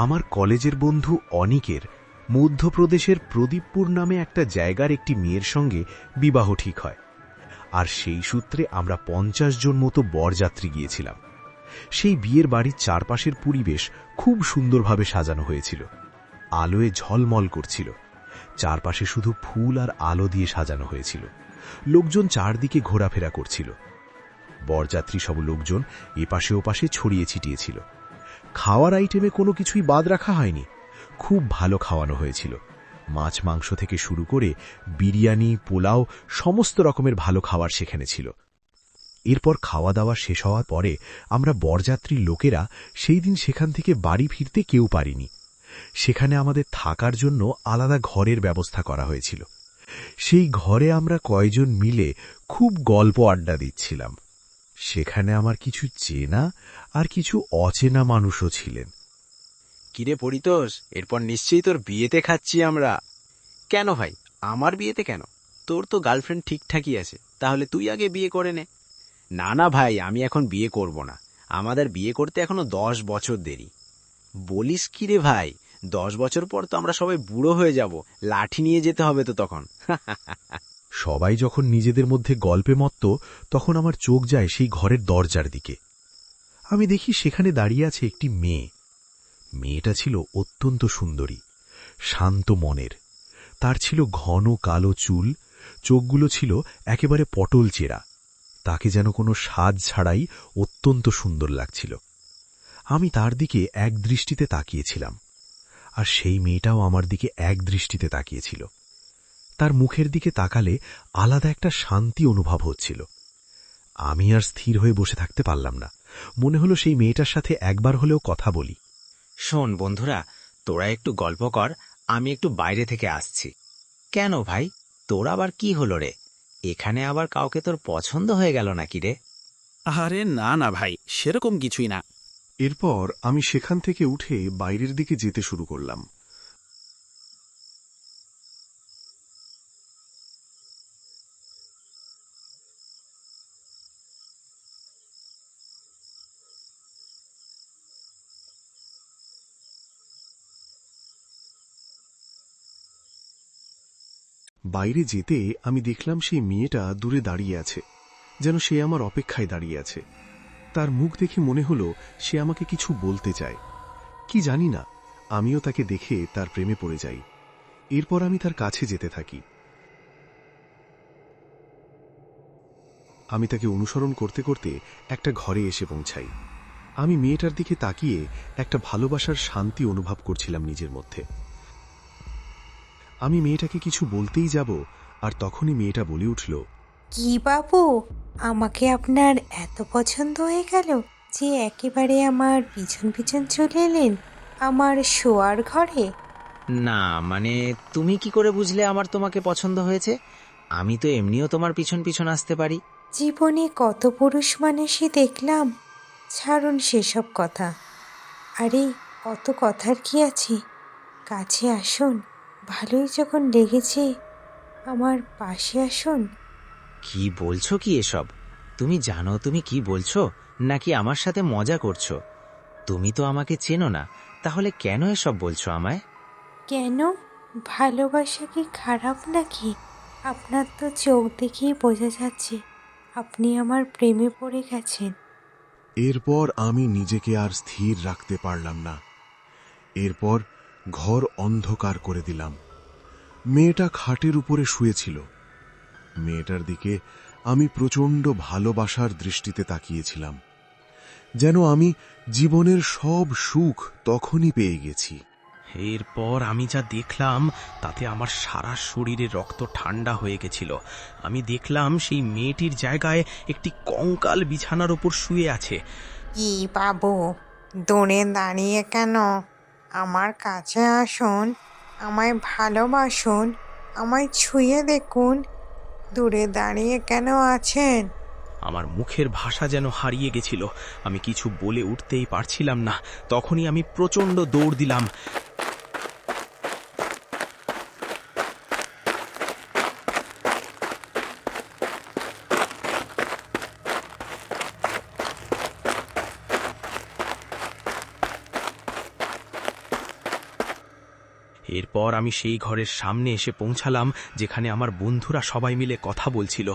আমার কলেজের বন্ধু অনিকের মধ্যপ্রদেশের প্রদীপপুর নামে একটা জায়গার একটি মেয়ের সঙ্গে বিবাহ ঠিক হয়, আর সেই সূত্রে আমরা 50 জন মতো বরযাত্রী গিয়েছিলাম। সেই বিয়ের বাড়ির চারপাশের পরিবেশ খুব সুন্দরভাবে সাজানো হয়েছিল, আলোয় ঝলমল করছিল। চারপাশে শুধু ফুল আর আলো দিয়ে সাজানো হয়েছিল। লোকজন চারদিকে ঘোরাফেরা করছিল। বরযাত্রী সব লোকজন এপাশে ওপাশে ছড়িয়ে ছিটিয়েছিল। খাওয়ার আইটেমে কোনো কিছুই বাদ রাখা হয়নি। খুব ভালো খাওয়ানো হয়েছিল। মাছ মাংস থেকে শুরু করে বিরিয়ানি, পোলাও, সমস্ত রকমের ভালো খাবার সেখানে ছিল। এরপর খাওয়া দাওয়া শেষ হওয়ার পরে আমরা বরযাত্রীর লোকেরা সেই দিন সেখান থেকে বাড়ি ফিরতে কেউ পারিনি। সেখানে আমাদের থাকার জন্য আলাদা ঘরের ব্যবস্থা করা হয়েছিল। সেই ঘরে আমরা কয়েকজন মিলে খুব গল্প আড্ডা দিচ্ছিলাম। সেখানে আমার কিছু চেনা আর কিছু অচেনা মানুষও ছিলেন। কিরে পরিতোষ, এরপর নিশ্চয়ই তোর বিয়েতে খাচ্ছি আমরা। কেন ভাই, আমার বিয়েতে কেন? তোর তো গার্লফ্রেন্ড ঠিকঠাকই আছে, তাহলে তুই আগে বিয়ে করে নে। না না ভাই, আমি এখন বিয়ে করব না। আমাদের বিয়ে করতে এখনো 10 বছর দেরি। বলিস কি রে ভাই, 10 বছর পর তো আমরা সবাই বুড়ো হয়ে যাব, লাঠি নিয়ে যেতে হবে তো তখন। সবাই যখন নিজেদের মধ্যে গল্পে মত্ত, তখন আমার চোখ যায় সেই ঘরের দরজার দিকে। আমি দেখি সেখানে দাঁড়িয়ে আছে একটি মেয়ে। মেয়েটা ছিল অত্যন্ত সুন্দরী, শান্ত মনের। তার ছিল ঘন কালো চুল, চোখগুলো ছিল একেবারে পটল চেরা। তাকে যেন কোনো সাজ ছাড়াই অত্যন্ত সুন্দর লাগছিল। আমি তার দিকে এক দৃষ্টিতে তাকিয়েছিলাম, আর সেই মেয়েটাও আমার দিকে এক দৃষ্টিতে তাকিয়েছিল। তার মুখের দিকে তাকালে আলাদা একটা শান্তি অনুভব হচ্ছিল। আমি আর স্থির হয়ে বসে থাকতে পারলাম না। মনে হলো সেই মেয়েটার সাথে একবার হলেও কথা বলি। শোন বন্ধুরা, তোরা একটু গল্প কর, আমি একটু বাইরে থেকে আসছি। কেন ভাই, তোর আবার কি হলো রে? এখানে আবার কাউকে তোর পছন্দ হয়ে গেল নাকি রে? আরে না না ভাই, সেরকম কিছুই না। এরপর আমি সেখান থেকে উঠে বাইরের দিকে যেতে শুরু করলাম। বাইরে যেতে আমি দেখলাম সেই মেয়েটা দূরে দাঁড়িয়ে আছে, যেন সে আমার অপেক্ষায় দাঁড়িয়ে আছে। তার মুখ দেখে মনে হলো সে আমাকে কিছু বলতে চায়। কি জানি না, আমিও তাকে দেখে তার প্রেমে পড়ে যাই। এরপর আমি তার কাছে যেতে থাকি। আমি তাকে অনুসরণ করতে করতে একটা ঘরে এসে পৌঁছাই। আমি মেয়েটার দিকে তাকিয়ে একটা ভালোবাসার শান্তি অনুভব করছিলাম নিজের মধ্যে। আমি মেয়েটাকে কিছু বলতেই যাব, আর তখনই মেয়েটা বলে উঠল, কি বাবু, আমাকে আপনার এত পছন্দ হয়ে গেল যে একেবারে আমার পিছন পিছন চলে এলেন আমার শোয়ার ঘরে? না মানে, তুমি কি করে বুঝলে আমার তোমাকে পছন্দ হয়েছে? আমি তো এমনিও তোমার পিছন পিছন আসতে পারি। জীবনে কত পুরুষ মানুষই দেখলাম। ছাড়ুন সেসব কথা। আরে, অত কথার কি আছে? কাছে আসুন, ভালোই যখন লেগেছে আমার পাশে আসুন। কি বলছো কি এসব? তুমি জানো তুমি কি বলছো, নাকি আমার সাথে মজা করছো? তুমি তো আমাকে চেনো না, তাহলে কেন এসব বলছো আমায়? কেন? ভালোবাসা কি খারাপ নাকি? আপনার তো চোখ দেখেই বোঝা যাচ্ছে আপনি আমার প্রেমে পড়ে গেছেন। এরপর আমি নিজেকে আর স্থির রাখতে পারলাম না। এরপর ঘর অন্ধকার করে দিলাম। মেয়েটা খাটের উপরে শুয়েছিল। মেয়েটার দিকে আমি প্রচণ্ড ভালোবাসার দৃষ্টিতে তাকিয়েছিলাম, যেন আমি জীবনের সব সুখ তখনই পেয়ে গেছি। এরপর আমি যা দেখলাম তাতে আমার সারা শরীরে রক্ত ঠান্ডা হয়ে গেছিল। আমি দেখলাম সেই মেয়েটির জায়গায় একটি কঙ্কাল বিছানার ওপর শুয়ে আছে। কি বাবু, দূরে দাঁড়িয়ে কেন? আমার কাছে আসুন, আমায় ভালোবাসুন, আমায় ছুঁয়ে দেখুন। দূরে দাঁড়িয়ে কেন আছেন? আমার মুখের ভাষা যেন হারিয়ে গেছিল। আমি কিছু বলে উঠতেই পারছিলাম না। তখনই আমি প্রচণ্ড দৌড় দিলাম। এরপর আমি সেই ঘরের সামনে এসে পৌঁছালাম যেখানে আমার বন্ধুরা সবাই মিলে কথা বলছিল,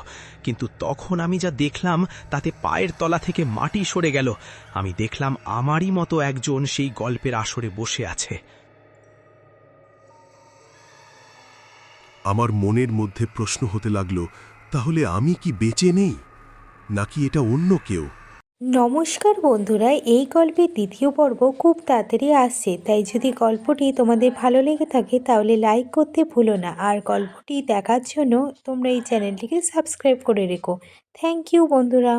কিন্তু তখন আমি যা দেখলাম তাতে পায়ের তলা থেকে মাটি সরে গেল। আমি দেখলাম আমারই মতো একজন সেই গল্পের আসরে বসে আছে। আমার মনের মধ্যে প্রশ্ন হতে লাগলো, তাহলে আমি কি বেঁচে নেই, নাকি এটা অন্য কেউ? নমস্কার বন্ধুরা, এই গল্পের দ্বিতীয় পর্ব খুব তাড়াতাড়ি আসছে, তাই যদি গল্পটি তোমাদের ভালো লেগে থাকে তাহলে লাইক করতে ভুলো না, আর গল্পটি দেখার জন্য তোমরা এই চ্যানেলটিকে সাবস্ক্রাইব করে রেখো। থ্যাংক ইউ বন্ধুরা।